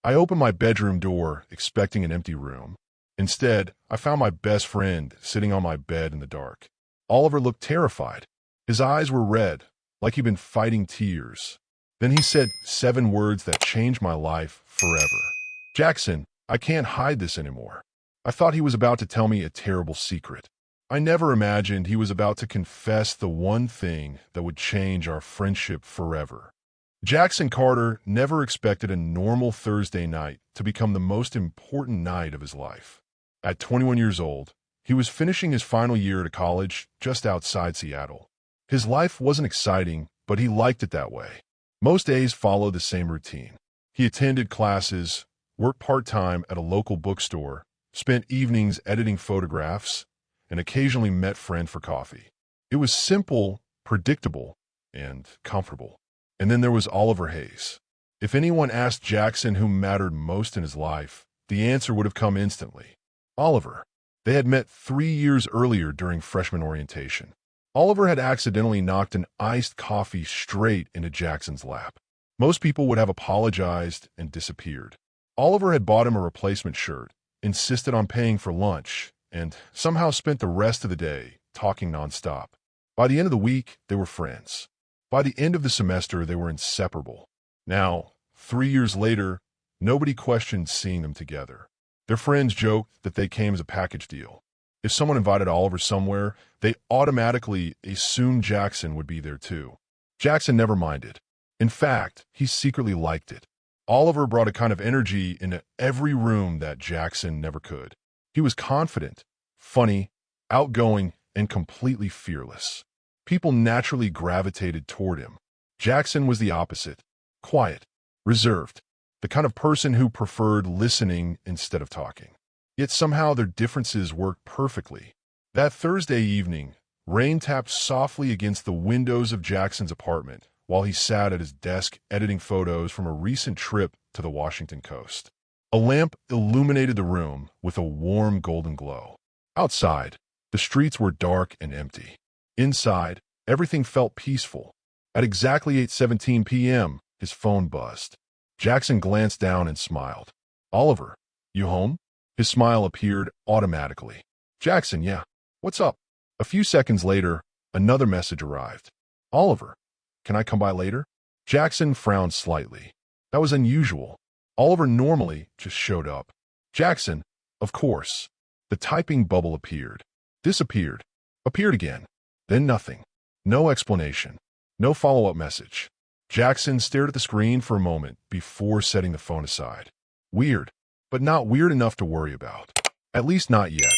I opened my bedroom door, expecting an empty room. Instead, I found my best friend sitting on my bed in the dark. Oliver looked terrified. His eyes were red, like he'd been fighting tears. Then he said 7 words that changed my life forever. Jaxon, I can't hide this anymore. I thought he was about to tell me a terrible secret. I never imagined he was about to confess the one thing that would change our friendship forever. Jaxon Carter never expected a normal Thursday night to become the most important night of his life. At 21 years old, he was finishing his final year at college just outside Seattle. His life wasn't exciting, but he liked it that way. Most days followed the same routine. He attended classes, worked part-time at a local bookstore, spent evenings editing photographs, and occasionally met friends for coffee. It was simple, predictable, and comfortable. And then there was Oliver Hayes. If anyone asked Jaxon who mattered most in his life, the answer would have come instantly. Oliver. They had met 3 years earlier during freshman orientation. Oliver had accidentally knocked an iced coffee straight into Jaxon's lap. Most people would have apologized and disappeared. Oliver had bought him a replacement shirt, insisted on paying for lunch, and somehow spent the rest of the day talking nonstop. By the end of the week, they were friends. By the end of the semester, they were inseparable. Now, 3 years later, nobody questioned seeing them together. Their friends joked that they came as a package deal. If someone invited Oliver somewhere, they automatically assumed Jaxon would be there too. Jaxon never minded. In fact, he secretly liked it. Oliver brought a kind of energy into every room that Jaxon never could. He was confident, funny, outgoing, and completely fearless. People naturally gravitated toward him. Jaxon was the opposite. Quiet, reserved, the kind of person who preferred listening instead of talking. Yet somehow their differences worked perfectly. That Thursday evening, rain tapped softly against the windows of Jaxon's apartment while he sat at his desk editing photos from a recent trip to the Washington coast. A lamp illuminated the room with a warm golden glow. Outside, the streets were dark and empty. Inside, everything felt peaceful. At exactly 8:17 p.m., his phone buzzed. Jaxon glanced down and smiled. Oliver, you home? His smile appeared automatically. Jaxon, yeah. What's up? A few seconds later, another message arrived. Oliver, can I come by later? Jaxon frowned slightly. That was unusual. Oliver normally just showed up. Jaxon, of course. The typing bubble appeared, disappeared, appeared again. Then nothing. No explanation. No follow-up message. Jaxon stared at the screen for a moment before setting the phone aside. Weird, but not weird enough to worry about. At least not yet.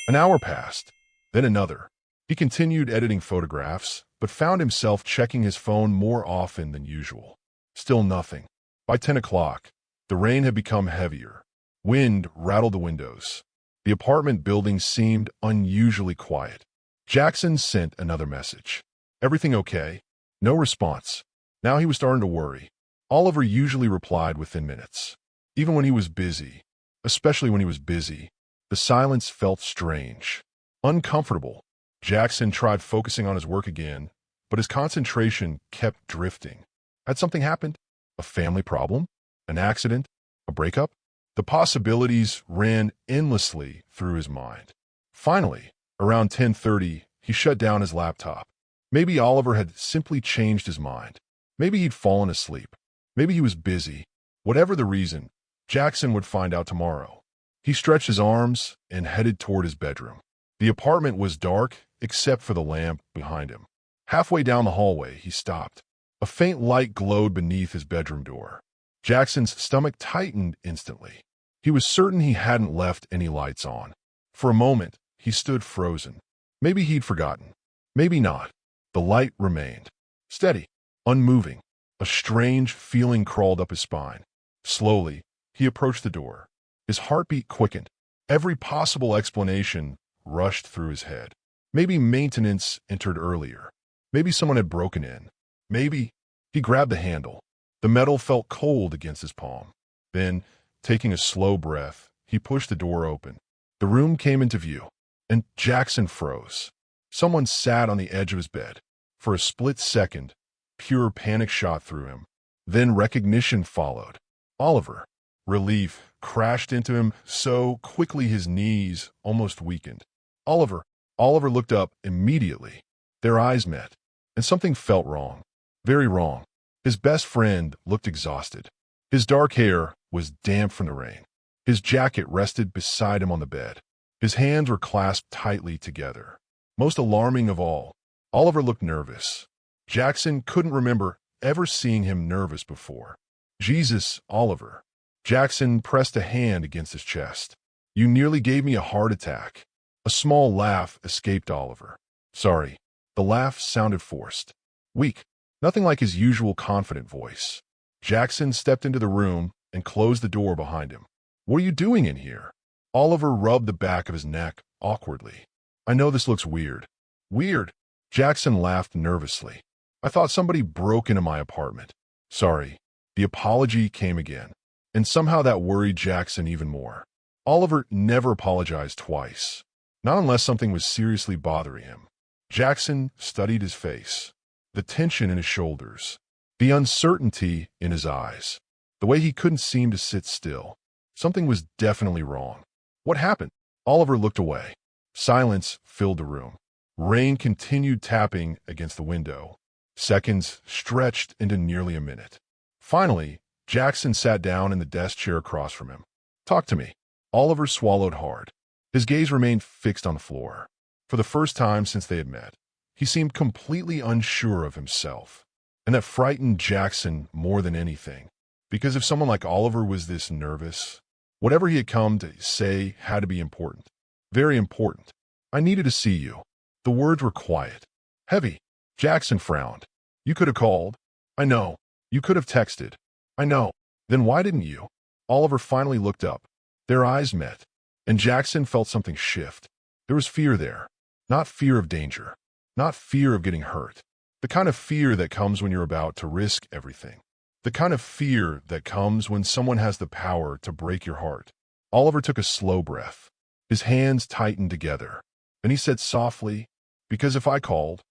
An hour passed, then another. He continued editing photographs, but found himself checking his phone more often than usual. Still nothing. By 10 o'clock, the rain had become heavier. Wind rattled the windows. The apartment building seemed unusually quiet. Jaxon sent another message. Everything okay? No response. Now he was starting to worry. Oliver usually replied within minutes. Even when he was busy, especially when he was busy, the silence felt strange, uncomfortable. Jaxon tried focusing on his work again, but his concentration kept drifting. Had something happened? A family problem? An accident? A breakup? The possibilities ran endlessly through his mind. Finally, around 10:30, he shut down his laptop. Maybe Oliver had simply changed his mind. Maybe he'd fallen asleep. Maybe he was busy. Whatever the reason, Jaxon would find out tomorrow. He stretched his arms and headed toward his bedroom. The apartment was dark except for the lamp behind him. Halfway down the hallway, he stopped. A faint light glowed beneath his bedroom door. Jaxon's stomach tightened instantly. He was certain he hadn't left any lights on. For a moment, he stood frozen. Maybe he'd forgotten. Maybe not. The light remained. Steady, unmoving. A strange feeling crawled up his spine. Slowly, he approached the door. His heartbeat quickened. Every possible explanation rushed through his head. Maybe maintenance entered earlier. Maybe someone had broken in. Maybe he grabbed the handle. The metal felt cold against his palm. Then, taking a slow breath, he pushed the door open. The room came into view, and Jaxon froze. Someone sat on the edge of his bed. For a split second, pure panic shot through him. Then recognition followed. Oliver. Relief crashed into him so quickly his knees almost weakened. Oliver. Oliver looked up immediately. Their eyes met, and something felt wrong. Very wrong. His best friend looked exhausted. His dark hair was damp from the rain. His jacket rested beside him on the bed. His hands were clasped tightly together. Most alarming of all, Oliver looked nervous. Jaxon couldn't remember ever seeing him nervous before. Jesus, Oliver. Jaxon pressed a hand against his chest. You nearly gave me a heart attack. A small laugh escaped Oliver. Sorry. The laugh sounded forced. Weak. Nothing like his usual confident voice. Jaxon stepped into the room and closed the door behind him. What are you doing in here? Oliver rubbed the back of his neck awkwardly. I know this looks weird. Weird? Jaxon laughed nervously. I thought somebody broke into my apartment. Sorry. The apology came again. And somehow that worried Jaxon even more. Oliver never apologized twice. Not unless something was seriously bothering him. Jaxon studied his face. The tension in his shoulders. The uncertainty in his eyes. The way he couldn't seem to sit still. Something was definitely wrong. What happened? Oliver looked away. Silence filled the room. Rain continued tapping against the window. Seconds stretched into nearly a minute. Finally, Jaxon sat down in the desk chair across from him. Talk to me. Oliver swallowed hard. His gaze remained fixed on the floor. For the first time since they had met, he seemed completely unsure of himself. And that frightened Jaxon more than anything. Because if someone like Oliver was this nervous, whatever he had come to say had to be important. Very important. I needed to see you. The words were quiet. Heavy. Jaxon frowned. You could have called. I know. You could have texted. I know. Then why didn't you? Oliver finally looked up. Their eyes met. And Jaxon felt something shift. There was fear there. Not fear of danger. Not fear of getting hurt. The kind of fear that comes when you're about to risk everything. The kind of fear that comes when someone has the power to break your heart. Oliver took a slow breath. His hands tightened together. Then he said softly, because if I called.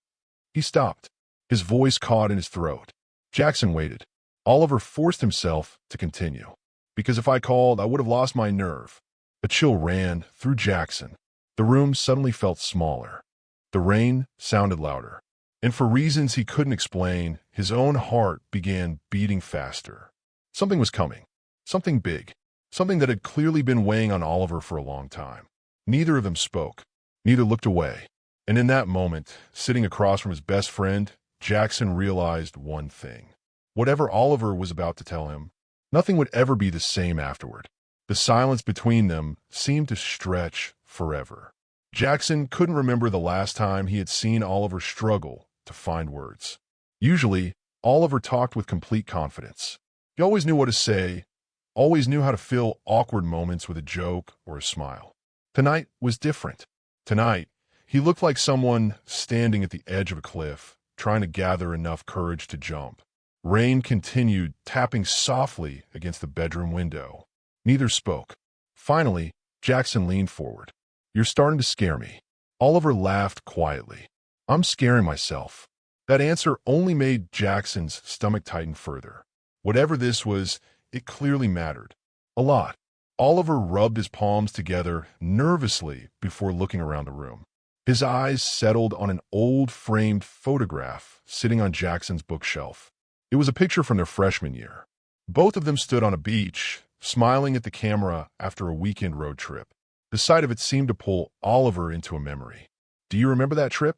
He stopped. His voice caught in his throat. Jaxon waited. Oliver forced himself to continue. Because if I called, I would have lost my nerve. A chill ran through Jaxon. The room suddenly felt smaller. The rain sounded louder. And for reasons he couldn't explain, his own heart began beating faster. Something was coming. Something big. Something that had clearly been weighing on Oliver for a long time. Neither of them spoke. Neither looked away. And in that moment, sitting across from his best friend, Jaxon realized one thing. Whatever Oliver was about to tell him, nothing would ever be the same afterward. The silence between them seemed to stretch forever. Jaxon couldn't remember the last time he had seen Oliver struggle to find words. Usually, Oliver talked with complete confidence. He always knew what to say, always knew how to fill awkward moments with a joke or a smile. Tonight was different. Tonight, he looked like someone standing at the edge of a cliff, trying to gather enough courage to jump. Rain continued, tapping softly against the bedroom window. Neither spoke. Finally, Jaxon leaned forward. You're starting to scare me. Oliver laughed quietly. I'm scaring myself. That answer only made Jackson's stomach tighten further. Whatever this was, it clearly mattered. A lot. Oliver rubbed his palms together nervously before looking around the room. His eyes settled on an old framed photograph sitting on Jackson's bookshelf. It was a picture from their freshman year. Both of them stood on a beach, smiling at the camera after a weekend road trip. The sight of it seemed to pull Oliver into a memory. Do you remember that trip?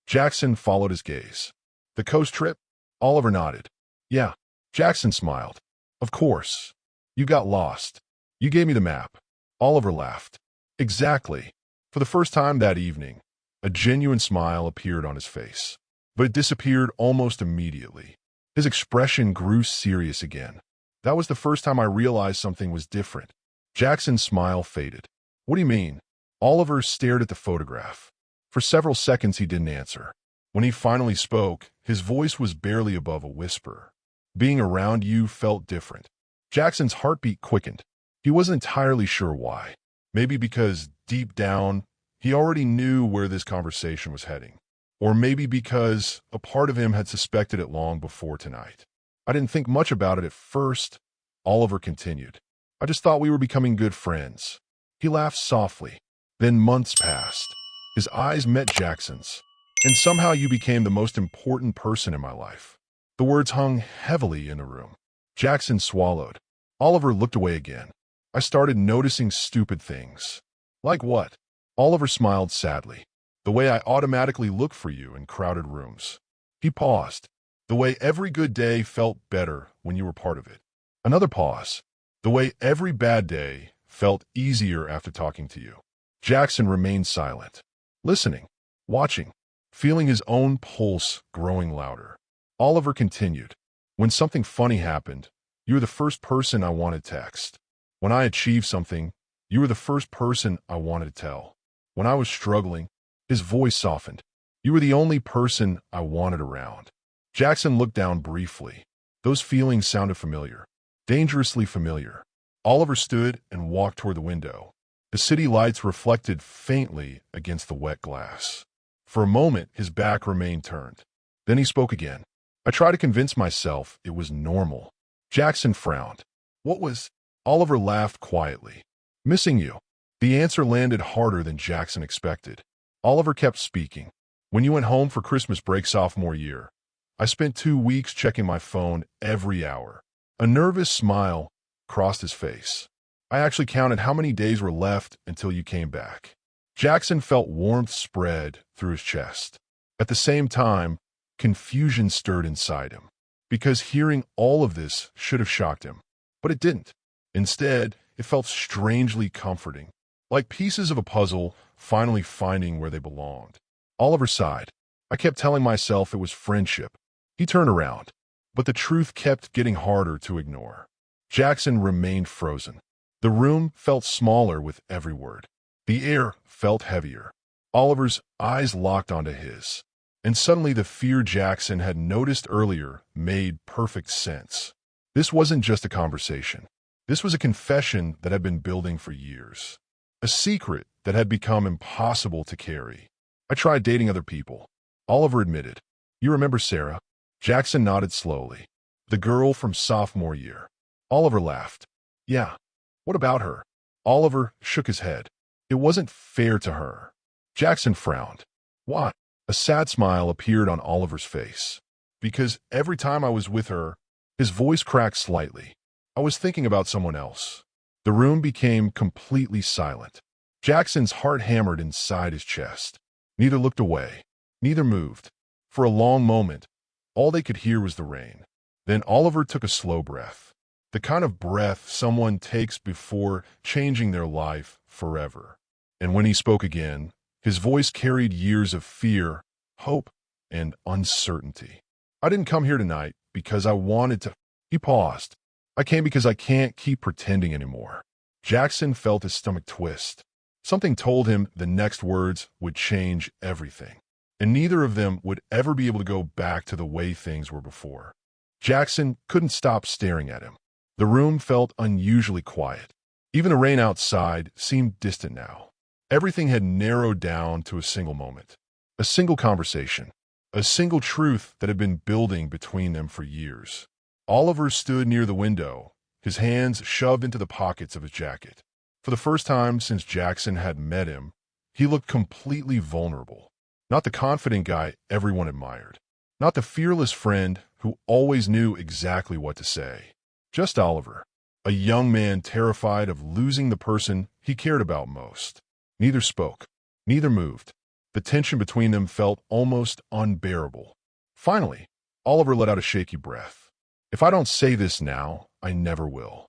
Jaxon followed his gaze. The coast trip? Oliver nodded. Yeah. Jaxon smiled. Of course. You got lost. You gave me the map. Oliver laughed. Exactly. For the first time that evening, a genuine smile appeared on his face. But it disappeared almost immediately. His expression grew serious again. That was the first time I realized something was different. Jaxon's smile faded. What do you mean? Oliver stared at the photograph. For several seconds he didn't answer. When he finally spoke, his voice was barely above a whisper. Being around you felt different. Jackson's heartbeat quickened. He wasn't entirely sure why. Maybe because, deep down, he already knew where this conversation was heading. Or maybe because a part of him had suspected it long before tonight. I didn't think much about it at first, Oliver continued. I just thought we were becoming good friends." He laughed softly. Then months passed. His eyes met Jackson's. "And somehow you became the most important person in my life." The words hung heavily in the room. Jaxon swallowed. Oliver looked away again. "I started noticing stupid things." "Like what?" Oliver smiled sadly. "The way I automatically look for you in crowded rooms." He paused. "The way every good day felt better when you were part of it." Another pause. "The way every bad day felt easier after talking to you." Jaxon remained silent, listening, watching, feeling his own pulse growing louder. Oliver continued. "When something funny happened, you were the first person I wanted to text. When I achieved something, you were the first person I wanted to tell. When I was struggling," his voice softened, "you were the only person I wanted around." Jaxon looked down briefly. Those feelings sounded familiar, dangerously familiar. Oliver stood and walked toward the window. The city lights reflected faintly against the wet glass. For a moment, his back remained turned. Then he spoke again. "I tried to convince myself it was normal." Jaxon frowned. "What was—" Oliver laughed quietly. "Missing you." The answer landed harder than Jaxon expected. Oliver kept speaking. "When you went home for Christmas break sophomore year, I spent 2 weeks checking my phone every hour." A nervous smile crossed his face. "I actually counted how many days were left until you came back." Jaxon felt warmth spread through his chest. At the same time, confusion stirred inside him, because hearing all of this should have shocked him. But it didn't. Instead, it felt strangely comforting, like pieces of a puzzle finally finding where they belonged. Oliver sighed. "I kept telling myself it was friendship." He turned around, but the truth kept getting harder to ignore. Jaxon remained frozen. The room felt smaller with every word. The air felt heavier. Oliver's eyes locked onto his, and suddenly the fear Jaxon had noticed earlier made perfect sense. This wasn't just a conversation. This was a confession that had been building for years. A secret that had become impossible to carry. "I tried dating other people," Oliver admitted. "You remember Sarah?" Jaxon nodded slowly. "The girl from sophomore year." Oliver laughed. "Yeah. What about her?" Oliver shook his head. "It wasn't fair to her." Jaxon frowned. "Why?" A sad smile appeared on Oliver's face. "Because every time I was with her," his voice cracked slightly, "I was thinking about someone else." The room became completely silent. Jackson's heart hammered inside his chest. Neither looked away. Neither moved. For a long moment, all they could hear was the rain. Then Oliver took a slow breath. The kind of breath someone takes before changing their life forever. And when he spoke again, his voice carried years of fear, hope, and uncertainty. "I didn't come here tonight because I wanted to—" He paused. "I came because I can't keep pretending anymore." Jaxon felt his stomach twist. Something told him the next words would change everything, and neither of them would ever be able to go back to the way things were before. Jaxon couldn't stop staring at him. The room felt unusually quiet. Even the rain outside seemed distant now. Everything had narrowed down to a single moment, a single conversation, a single truth that had been building between them for years. Oliver stood near the window, his hands shoved into the pockets of his jacket. For the first time since Jaxon had met him, he looked completely vulnerable. Not the confident guy everyone admired. Not the fearless friend who always knew exactly what to say. Just Oliver, a young man terrified of losing the person he cared about most. Neither spoke. Neither moved. The tension between them felt almost unbearable. Finally, Oliver let out a shaky breath. "If I don't say this now, I never will."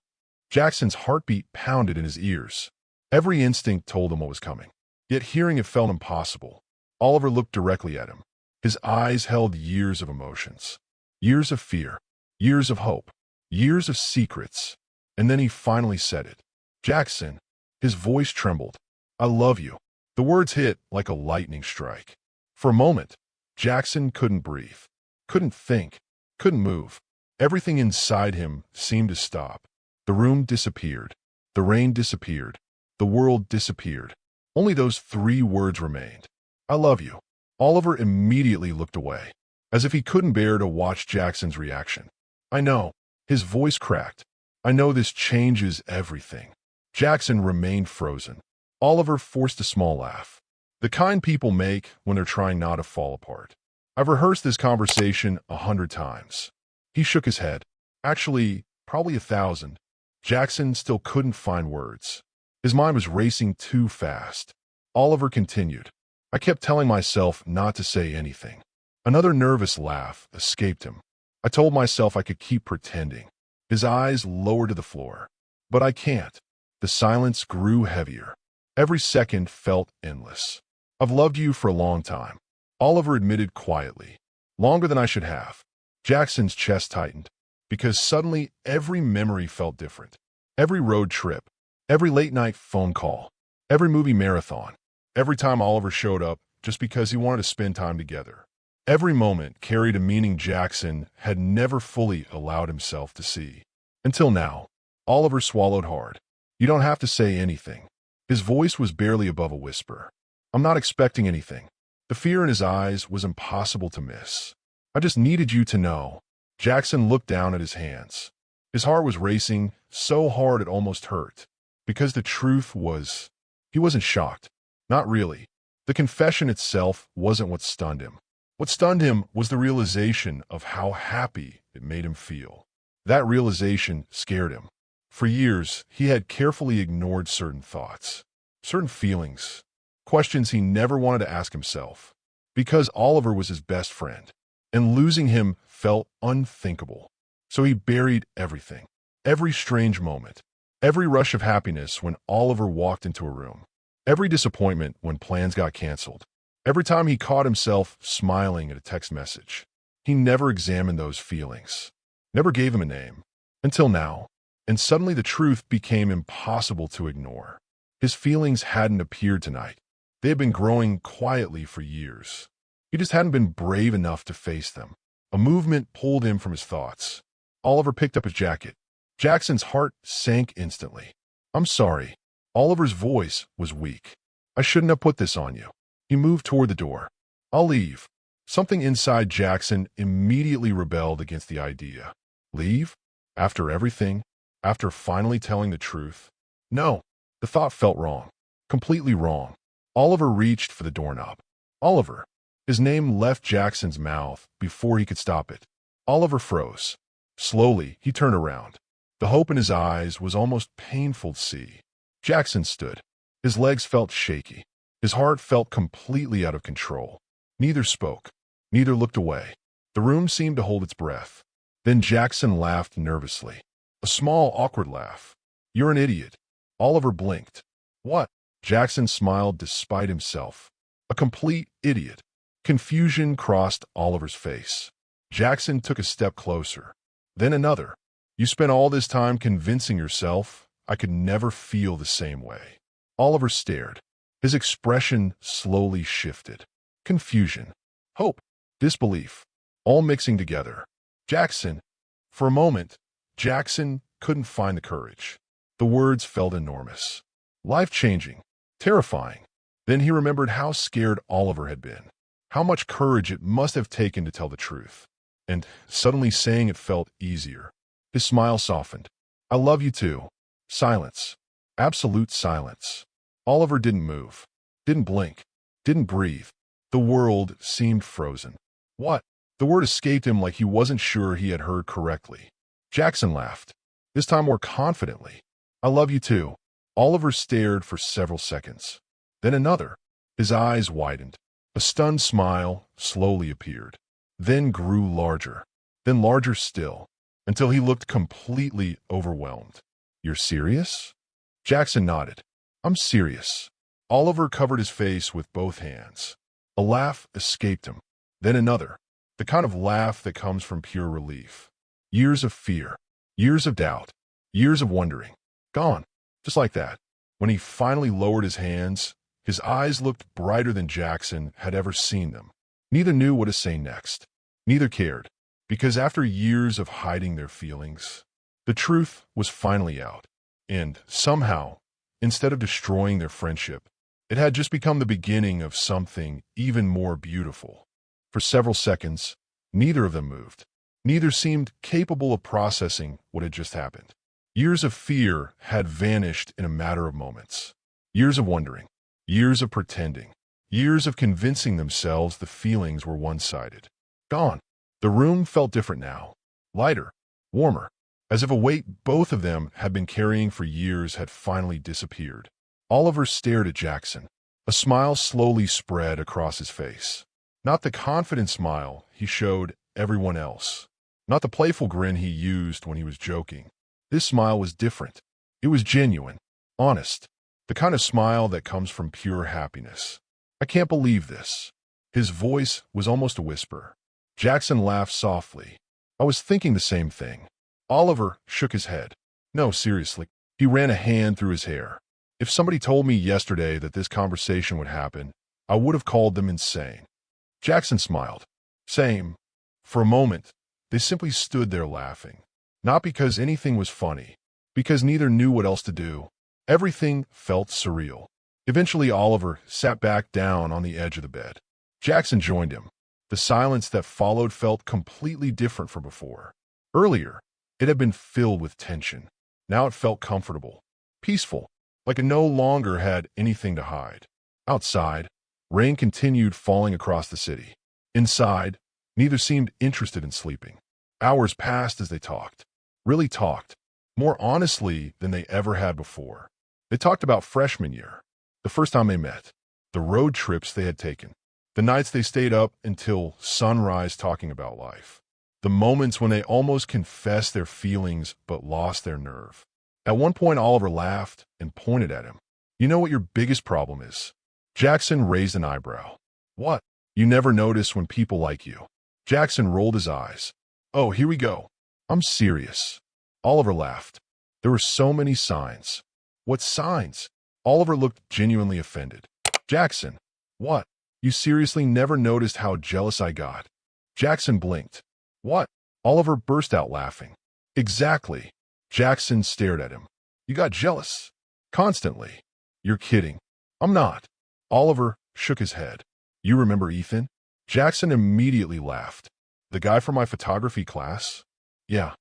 Jackson's heartbeat pounded in his ears. Every instinct told him what was coming. Yet hearing it felt impossible. Oliver looked directly at him. His eyes held years of emotions. Years of fear. Years of hope. Years of secrets. And then he finally said it. "Jaxon." His voice trembled. "I love you." The words hit like a lightning strike. For a moment, Jaxon couldn't breathe, couldn't think, couldn't move. Everything inside him seemed to stop. The room disappeared. The rain disappeared. The world disappeared. Only those 3 words remained. "I love you." Oliver immediately looked away, as if he couldn't bear to watch Jackson's reaction. "I know." His voice cracked. I know this changes everything." Jaxon remained frozen. Oliver forced a small laugh. The kind people make when they're trying not to fall apart. "I've rehearsed this conversation 100 times." He shook his head. "Actually, probably 1,000. Jaxon still couldn't find words. His mind was racing too fast. Oliver continued. "I kept telling myself not to say anything." Another nervous laugh escaped him. "I told myself I could keep pretending." His eyes lowered to the floor. "But I can't." The silence grew heavier. Every second felt endless. "I've loved you for a long time," Oliver admitted quietly. "Longer than I should have." Jackson's chest tightened, because suddenly every memory felt different. Every road trip, every late-night phone call, every movie marathon, every time Oliver showed up just because he wanted to spend time together. Every moment carried a meaning Jaxon had never fully allowed himself to see. Until now. Oliver swallowed hard. "You don't have to say anything." His voice was barely above a whisper. "I'm not expecting anything." The fear in his eyes was impossible to miss. "I just needed you to know." Jaxon looked down at his hands. His heart was racing so hard it almost hurt. Because the truth was, he wasn't shocked. Not really. The confession itself wasn't what stunned him. What stunned him was the realization of how happy it made him feel. That realization scared him. For years, he had carefully ignored certain thoughts, certain feelings, questions he never wanted to ask himself. Because Oliver was his best friend, and losing him felt unthinkable. So he buried everything, every strange moment, every rush of happiness when Oliver walked into a room, every disappointment when plans got canceled, every time he caught himself smiling at a text message. He never examined those feelings, never gave him a name, until now. And suddenly the truth became impossible to ignore. His feelings hadn't appeared tonight. They had been growing quietly for years. He just hadn't been brave enough to face them. A movement pulled him from his thoughts. Oliver picked up his jacket. Jackson's heart sank instantly. "I'm sorry." Oliver's voice was weak. "I shouldn't have put this on you." He moved toward the door. "I'll leave." Something inside Jaxon immediately rebelled against the idea. Leave? After everything? After finally telling the truth? No. The thought felt wrong. Completely wrong. Oliver reached for the doorknob. Oliver. His name left Jackson's mouth before he could stop it. Oliver froze. Slowly, he turned around. The hope in his eyes was almost painful to see. Jaxon stood. His legs felt shaky. His heart felt completely out of control. Neither spoke. Neither looked away. The room seemed to hold its breath. Then Jaxon laughed nervously. A small, awkward laugh. "You're an idiot." Oliver blinked. "What?" Jaxon smiled despite himself. "A complete idiot." Confusion crossed Oliver's face. Jaxon took a step closer. Then another. "You spent all this time convincing yourself I could never feel the same way." Oliver stared. His expression slowly shifted. Confusion. Hope. Disbelief. All mixing together. "Jaxon." For a moment, Jaxon couldn't find the courage. The words felt enormous. Life-changing. Terrifying. Then he remembered how scared Oliver had been. How much courage it must have taken to tell the truth. And suddenly saying it felt easier. His smile softened. "I love you too." Silence. Absolute silence. Oliver didn't move. Didn't blink. Didn't breathe. The world seemed frozen. "What?" The word escaped him like he wasn't sure he had heard correctly. Jaxon laughed. This time more confidently. "I love you too." Oliver stared for several seconds. Then another. His eyes widened. A stunned smile slowly appeared. Then grew larger. Then larger still. Until he looked completely overwhelmed. "You're serious?" Jaxon nodded. "I'm serious." Oliver covered his face with both hands. A laugh escaped him. Then another. The kind of laugh that comes from pure relief. Years of fear. Years of doubt. Years of wondering. Gone. Just like that. When he finally lowered his hands, his eyes looked brighter than Jaxon had ever seen them. Neither knew what to say next. Neither cared. Because after years of hiding their feelings, the truth was finally out. And, somehow, instead of destroying their friendship, it had just become the beginning of something even more beautiful. For several seconds, neither of them moved. Neither seemed capable of processing what had just happened. Years of fear had vanished in a matter of moments. Years of wondering. Years of pretending. Years of convincing themselves the feelings were one-sided. Gone. The room felt different now. Lighter. Warmer. As if a weight both of them had been carrying for years had finally disappeared. Oliver stared at Jaxon. A smile slowly spread across his face. Not the confident smile he showed everyone else. Not the playful grin he used when he was joking. This smile was different. It was genuine. Honest. The kind of smile that comes from pure happiness. I can't believe this. His voice was almost a whisper. Jaxon laughed softly. I was thinking the same thing. Oliver shook his head. No, seriously. He ran a hand through his hair. If somebody told me yesterday that this conversation would happen, I would have called them insane. Jaxon smiled. Same. For a moment, they simply stood there laughing. Not because anything was funny, because neither knew what else to do. Everything felt surreal. Eventually, Oliver sat back down on the edge of the bed. Jaxon joined him. The silence that followed felt completely different from before. Earlier, it had been filled with tension. Now it felt comfortable, peaceful, like it no longer had anything to hide. Outside, rain continued falling across the city. Inside, neither seemed interested in sleeping. Hours passed as they talked. Really talked. More honestly than they ever had before. They talked about freshman year. The first time they met. The road trips they had taken. The nights they stayed up until sunrise talking about life. The moments when they almost confessed their feelings but lost their nerve. At one point, Oliver laughed and pointed at him. You know what your biggest problem is? Jaxon raised an eyebrow. What? You never notice when people like you. Jaxon rolled his eyes. Oh, here we go. I'm serious. Oliver laughed. There were so many signs. What signs? Oliver looked genuinely offended. Jaxon. What? You seriously never noticed how jealous I got? Jaxon blinked. What? Oliver burst out laughing. Exactly. Jaxon stared at him. You got jealous. Constantly. You're kidding. I'm not. Oliver shook his head. You remember Ethan? Jaxon immediately laughed. The guy from my photography class? Yeah.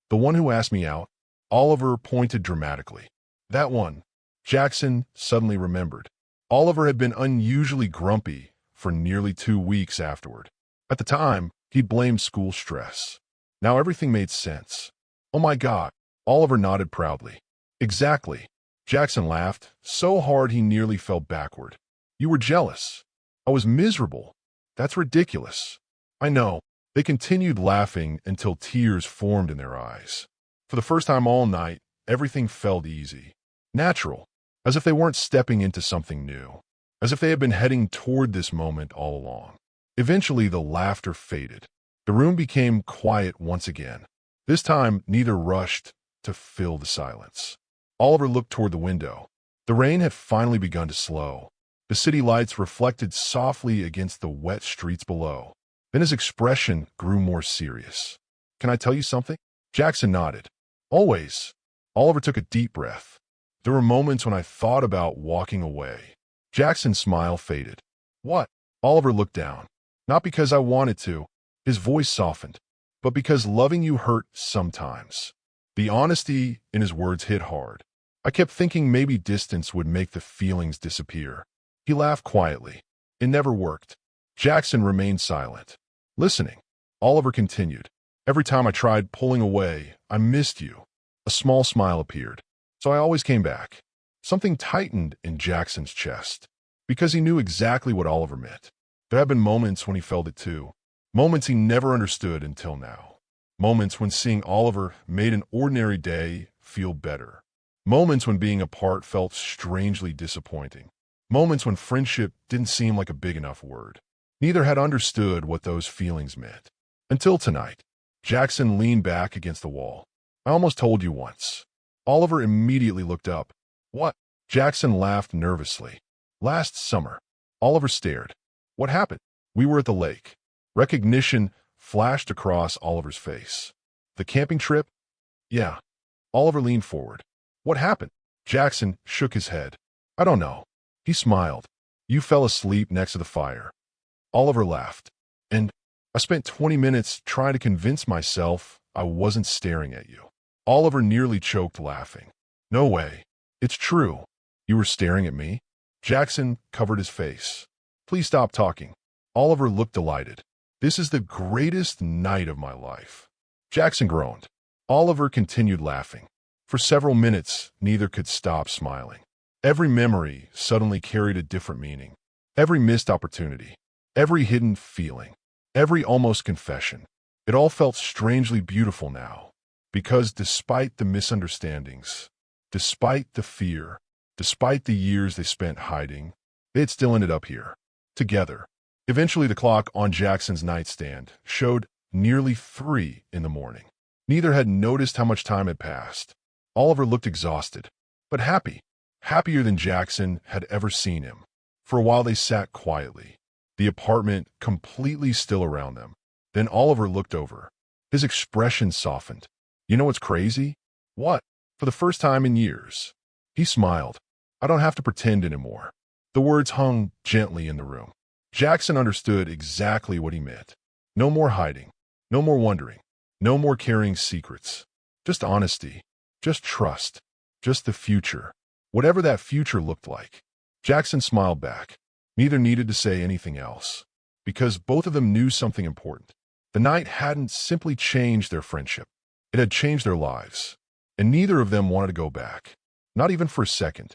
The one who asked me out? Oliver pointed dramatically. That one. Jaxon suddenly remembered. Oliver had been unusually grumpy for nearly 2 weeks afterward. At the time, he'd blamed school stress. Now everything made sense. Oh my God. Oliver nodded proudly. Exactly. Jaxon laughed, so hard he nearly fell backward. You were jealous. I was miserable. That's ridiculous. I know. They continued laughing until tears formed in their eyes. For the first time all night, everything felt easy. Natural. As if they weren't stepping into something new. As if they had been heading toward this moment all along. Eventually, the laughter faded. The room became quiet once again. This time, neither rushed to fill the silence. Oliver looked toward the window. The rain had finally begun to slow. The city lights reflected softly against the wet streets below. Then his expression grew more serious. Can I tell you something? Jaxon nodded. Always. Oliver took a deep breath. There were moments when I thought about walking away. Jackson's smile faded. What? Oliver looked down. Not because I wanted to. His voice softened. But because loving you hurt sometimes. The honesty in his words hit hard. I kept thinking maybe distance would make the feelings disappear. He laughed quietly. It never worked. Jaxon remained silent. Listening. Oliver continued. Every time I tried pulling away, I missed you. A small smile appeared. So I always came back. Something tightened in Jackson's chest. Because he knew exactly what Oliver meant. There have been moments when he felt it too. Moments he never understood until now. Moments when seeing Oliver made an ordinary day feel better. Moments when being apart felt strangely disappointing. Moments when friendship didn't seem like a big enough word. Neither had understood what those feelings meant. Until tonight. Jaxon leaned back against the wall. I almost told you once. Oliver immediately looked up. What? Jaxon laughed nervously. Last summer. Oliver stared. What happened? We were at the lake. Recognition flashed across Oliver's face. The camping trip? Yeah. Oliver leaned forward. What happened? Jaxon shook his head. I don't know. He smiled. You fell asleep next to the fire. Oliver laughed. And I spent 20 minutes trying to convince myself I wasn't staring at you. Oliver nearly choked laughing. No way. It's true. You were staring at me? Jaxon covered his face. Please stop talking. Oliver looked delighted. This is the greatest night of my life. Jaxon groaned. Oliver continued laughing. For several minutes, neither could stop smiling. Every memory suddenly carried a different meaning. Every missed opportunity. Every hidden feeling. Every almost confession. It all felt strangely beautiful now. Because despite the misunderstandings, despite the fear, despite the years they spent hiding, they had still ended up here, together. Eventually, the clock on Jaxon's nightstand showed nearly 3 in the morning. Neither had noticed how much time had passed. Oliver looked exhausted, but happy, happier than Jaxon had ever seen him. For a while they sat quietly, the apartment completely still around them. Then Oliver looked over. His expression softened. You know what's crazy? What? For the first time in years. He smiled. I don't have to pretend anymore. The words hung gently in the room. Jaxon understood exactly what he meant. No more hiding. No more wondering. No more carrying secrets. Just honesty. Just trust. Just the future. Whatever that future looked like. Jaxon smiled back. Neither needed to say anything else. Because both of them knew something important. The night hadn't simply changed their friendship. It had changed their lives. And neither of them wanted to go back. Not even for a second.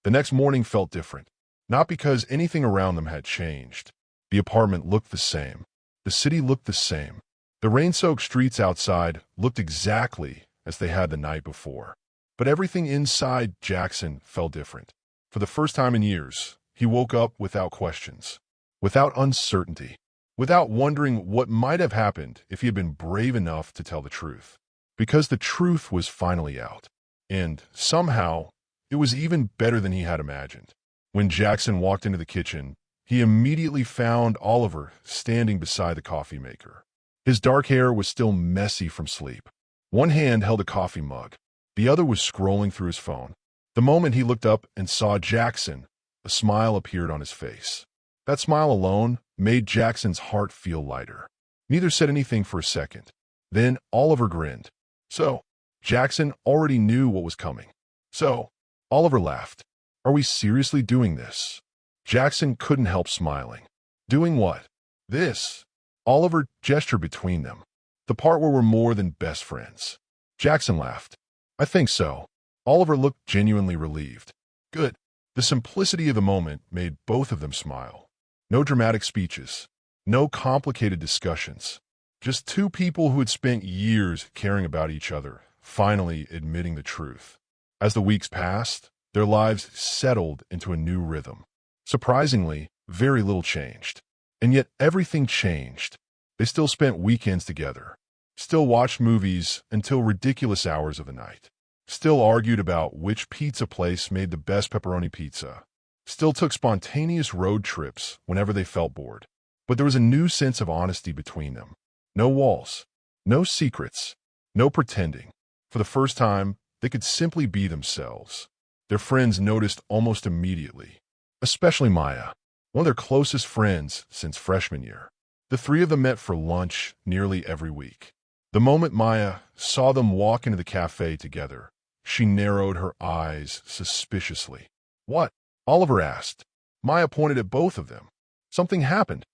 The next morning felt different. Not because anything around them had changed. The apartment looked the same. The city looked the same. The rain-soaked streets outside looked exactly as they had the night before. But everything inside Jaxon felt different. For the first time in years, he woke up without questions, without uncertainty, without wondering what might have happened if he had been brave enough to tell the truth. Because the truth was finally out. And, somehow, it was even better than he had imagined. When Jaxon walked into the kitchen, he immediately found Oliver standing beside the coffee maker. His dark hair was still messy from sleep. One hand held a coffee mug. The other was scrolling through his phone. The moment he looked up and saw Jaxon, a smile appeared on his face. That smile alone made Jackson's heart feel lighter. Neither said anything for a second. Then Oliver grinned. So, Jaxon already knew what was coming. So, Oliver laughed. Are we seriously doing this? Jaxon couldn't help smiling. Doing what? This. Oliver gestured between them. The part where we're more than best friends. Jaxon laughed. I think so. Oliver looked genuinely relieved. Good. The simplicity of the moment made both of them smile. No dramatic speeches. No complicated discussions. Just two people who had spent years caring about each other, finally admitting the truth. As the weeks passed, their lives settled into a new rhythm. Surprisingly, very little changed. And yet everything changed. They still spent weekends together. Still watched movies until ridiculous hours of the night. Still argued about which pizza place made the best pepperoni pizza. Still took spontaneous road trips whenever they felt bored. But there was a new sense of honesty between them. No walls. No secrets. No pretending. For the first time, they could simply be themselves. Their friends noticed almost immediately. Especially Maya, one of their closest friends since freshman year. The three of them met for lunch nearly every week. The moment Maya saw them walk into the cafe together, she narrowed her eyes suspiciously. What? Oliver asked. Maya pointed at both of them. Something happened.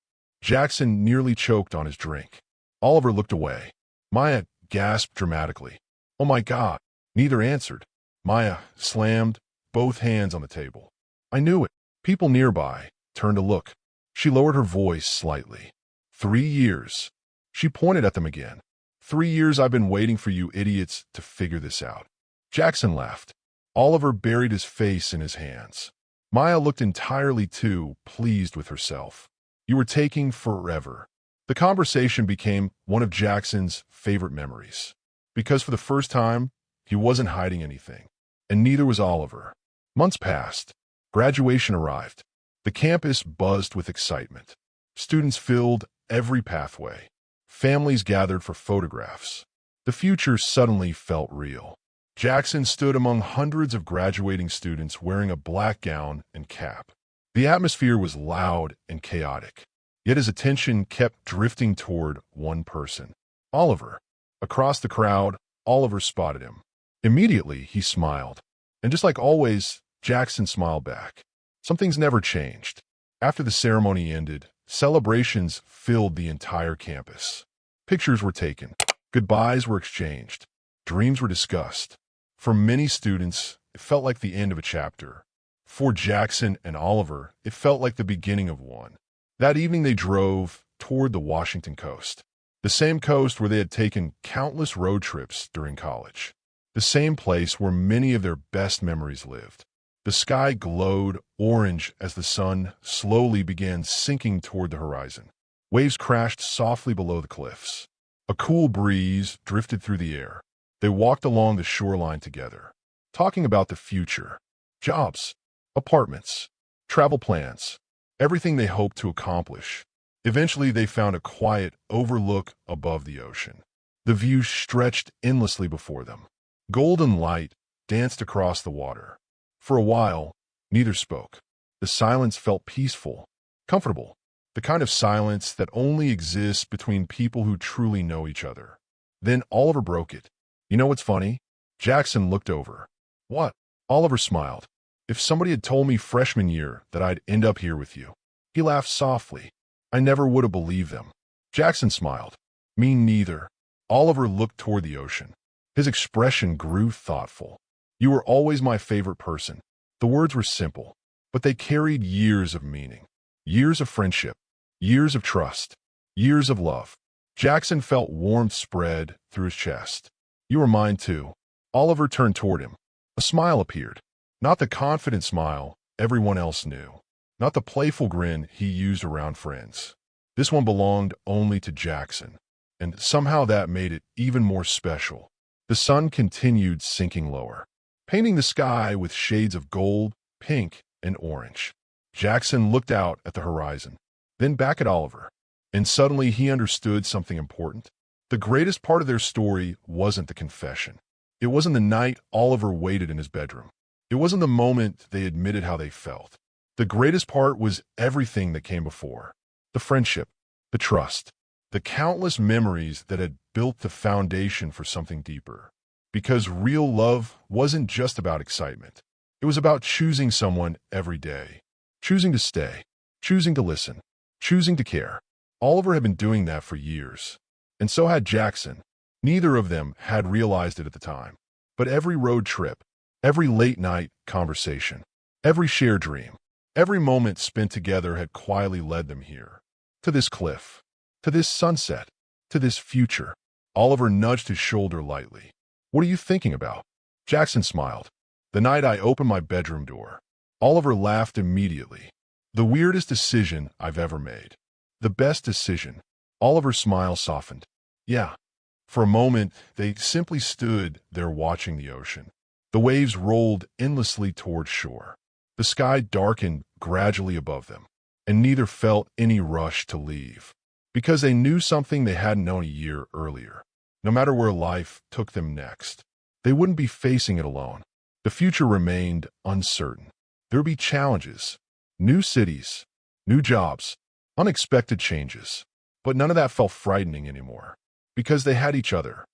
Jaxon nearly choked on his drink. Oliver looked away. Maya gasped dramatically. Oh my God. Neither answered. Maya slammed both hands on the table. I knew it. People nearby turned to look. She lowered her voice slightly. 3 years. She pointed at them again. 3 years I've been waiting for you idiots to figure this out. Jaxon laughed. Oliver buried his face in his hands. Maya looked entirely too pleased with herself. You were taking forever. The conversation became one of Jackson's favorite memories. Because for the first time, he wasn't hiding anything. And neither was Oliver. Months passed. Graduation arrived. The campus buzzed with excitement. Students filled every pathway. Families gathered for photographs. The future suddenly felt real. Jaxon stood among hundreds of graduating students wearing a black gown and cap. The atmosphere was loud and chaotic. Yet his attention kept drifting toward one person. Oliver. Across the crowd, Oliver spotted him. Immediately, he smiled. And just like always, Jaxon smiled back. Some things never changed. After the ceremony ended, celebrations filled the entire campus. Pictures were taken. Goodbyes were exchanged. Dreams were discussed. For many students, it felt like the end of a chapter. For Jaxon and Oliver, it felt like the beginning of one. That evening they drove toward the Washington coast. The same coast where they had taken countless road trips during college. The same place where many of their best memories lived. The sky glowed orange as the sun slowly began sinking toward the horizon. Waves crashed softly below the cliffs. A cool breeze drifted through the air. They walked along the shoreline together, talking about the future, jobs, apartments, travel plans, everything they hoped to accomplish. Eventually, they found a quiet overlook above the ocean. The view stretched endlessly before them. Golden light danced across the water. For a while, neither spoke. The silence felt peaceful, comfortable, the kind of silence that only exists between people who truly know each other. Then Oliver broke it. You know what's funny? Jaxon looked over. What? Oliver smiled. If somebody had told me freshman year that I'd end up here with you. He laughed softly. I never would have believed them. Jaxon smiled. Me neither. Oliver looked toward the ocean. His expression grew thoughtful. You were always my favorite person. The words were simple, but they carried years of meaning. Years of friendship. Years of trust. Years of love. Jaxon felt warmth spread through his chest. You were mine too. Oliver turned toward him. A smile appeared. Not the confident smile everyone else knew. Not the playful grin he used around friends. This one belonged only to Jaxon, and somehow that made it even more special. The sun continued sinking lower, painting the sky with shades of gold, pink, and orange. Jaxon looked out at the horizon, then back at Oliver, and suddenly he understood something important. The greatest part of their story wasn't the confession. It wasn't the night Oliver waited in his bedroom. It wasn't the moment they admitted how they felt. The greatest part was everything that came before. The friendship, the trust, the countless memories that had built the foundation for something deeper. Because real love wasn't just about excitement. It was about choosing someone every day. Choosing to stay. Choosing to listen. Choosing to care. Oliver had been doing that for years. And so had Jaxon. Neither of them had realized it at the time. But every road trip, every late-night conversation, every shared dream, every moment spent together had quietly led them here. To this cliff, to this sunset, to this future. Oliver nudged his shoulder lightly. What are you thinking about? Jaxon smiled. The night I opened my bedroom door. Oliver laughed immediately. The weirdest decision I've ever made. The best decision. Oliver's smile softened. Yeah. For a moment, they simply stood there watching the ocean. The waves rolled endlessly toward shore. The sky darkened gradually above them, and neither felt any rush to leave, because they knew something they hadn't known a year earlier. No matter where life took them next, they wouldn't be facing it alone. The future remained uncertain. There would be challenges, new cities, new jobs, unexpected changes. But none of that felt frightening anymore, because they had each other,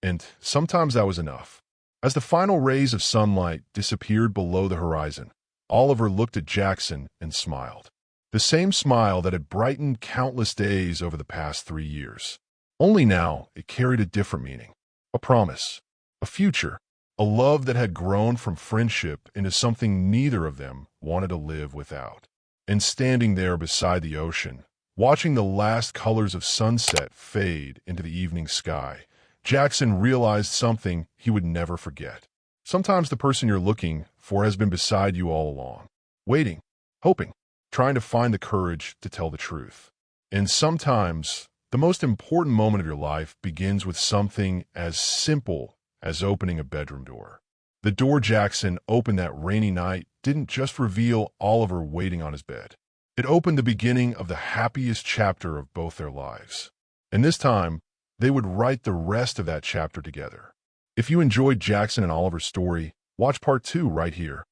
and sometimes that was enough. As the final rays of sunlight disappeared below the horizon, Oliver looked at Jaxon and smiled. The same smile that had brightened countless days over the past 3 years. Only now it carried a different meaning. A promise, a future, a love that had grown from friendship into something neither of them wanted to live without. And standing there beside the ocean, watching the last colors of sunset fade into the evening sky, Jaxon realized something he would never forget. Sometimes the person you're looking for has been beside you all along, waiting, hoping, trying to find the courage to tell the truth. And sometimes the most important moment of your life begins with something as simple as opening a bedroom door. The door Jaxon opened that rainy night didn't just reveal Oliver waiting on his bed. It opened the beginning of the happiest chapter of both their lives. And this time, they would write the rest of that chapter together. If you enjoyed Jaxon and Oliver's story, watch part 2 right here.